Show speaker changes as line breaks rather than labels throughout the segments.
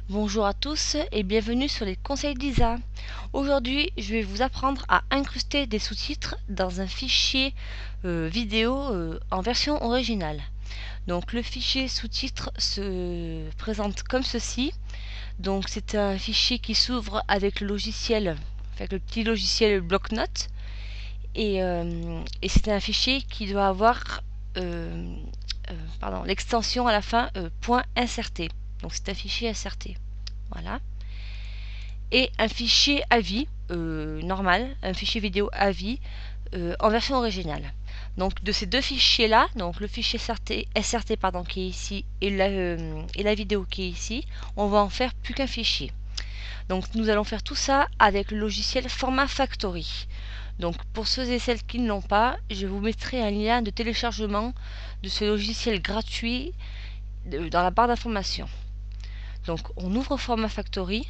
Bonjour à tous et bienvenue sur les conseils d'Isa. Aujourd'hui, je vais vous apprendre à incruster des sous-titres dans un fichier vidéo en version originale. Donc le fichier sous-titres se présente comme ceci. Donc c'est un fichier qui s'ouvre avec le logiciel, avec le petit logiciel bloc-notes. Et c'est un fichier qui doit avoir l'extension à la fin .inserté. Donc c'est un fichier inserté. Voilà. Et un fichier AVI normal, un fichier vidéo AVI en version originale. Donc de ces deux fichiers là, donc le fichier SRT pardon, qui est ici et la vidéo qui est ici, on va en faire plus qu'un fichier. Donc nous allons faire tout ça avec le logiciel Format Factory. Donc pour ceux et celles qui ne l'ont pas, je vous mettrai un lien de téléchargement de ce logiciel gratuit dans la barre d'information. Donc on ouvre Format Factory.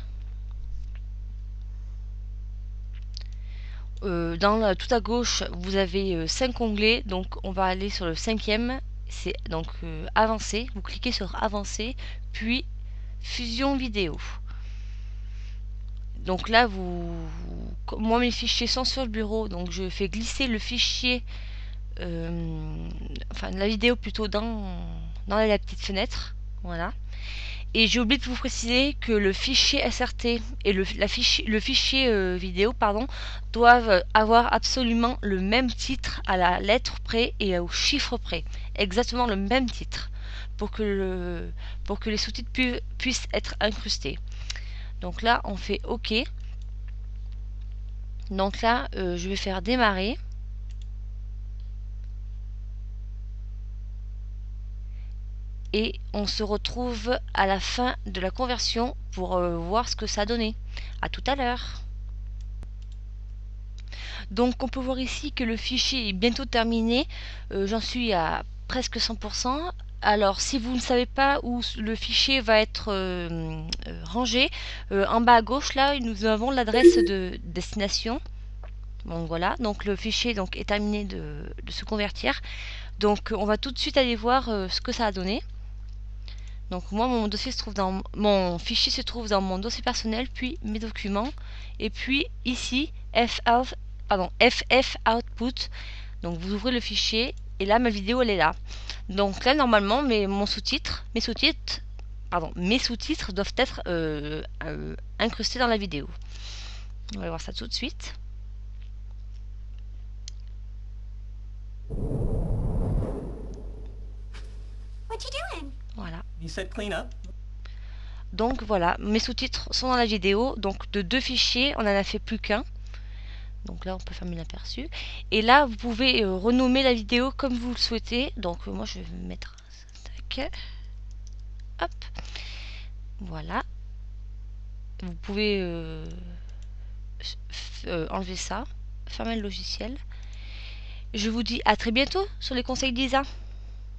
Tout à gauche, vous avez 5 onglets, donc on va aller sur le cinquième, c'est donc avancer, vous cliquez sur avancer, puis fusion vidéo. Donc là, moi mes fichiers sont sur le bureau, donc je fais glisser le fichier, la vidéo plutôt dans la petite fenêtre, voilà. Et j'ai oublié de vous préciser que le fichier SRT et le fichier vidéo doivent avoir absolument le même titre à la lettre près et au chiffre près. Exactement le même titre pour que les sous-titres puissent être incrustés. Donc là, on fait OK. Donc là, je vais faire démarrer. Et on se retrouve à la fin de la conversion pour voir ce que ça a donné. A tout à l'heure. Donc on peut voir ici que le fichier est bientôt terminé. J'en suis à presque 100%. Alors si vous ne savez pas où le fichier va être rangé, en bas à gauche là nous avons l'adresse de destination. Donc voilà, donc le fichier est terminé de se convertir. Donc on va tout de suite aller voir ce que ça a donné. Donc moi mon fichier se trouve dans mon dossier personnel, puis mes documents, et puis ici FF output. Donc vous ouvrez le fichier et là ma vidéo elle est là. Donc là normalement mes sous-titres doivent être incrustés dans la vidéo. On va voir ça tout de suite.
What you doing?
Voilà.
You said clean up.
Donc voilà, mes sous-titres sont dans la vidéo. Donc de deux fichiers, on n'en a fait plus qu'un. Donc là, on peut fermer l'aperçu. Et là, vous pouvez renommer la vidéo comme vous le souhaitez. Donc moi, je vais mettre tac. Hop. Voilà. Vous pouvez enlever ça, fermer le logiciel. Je vous dis à très bientôt sur les conseils d'Isa.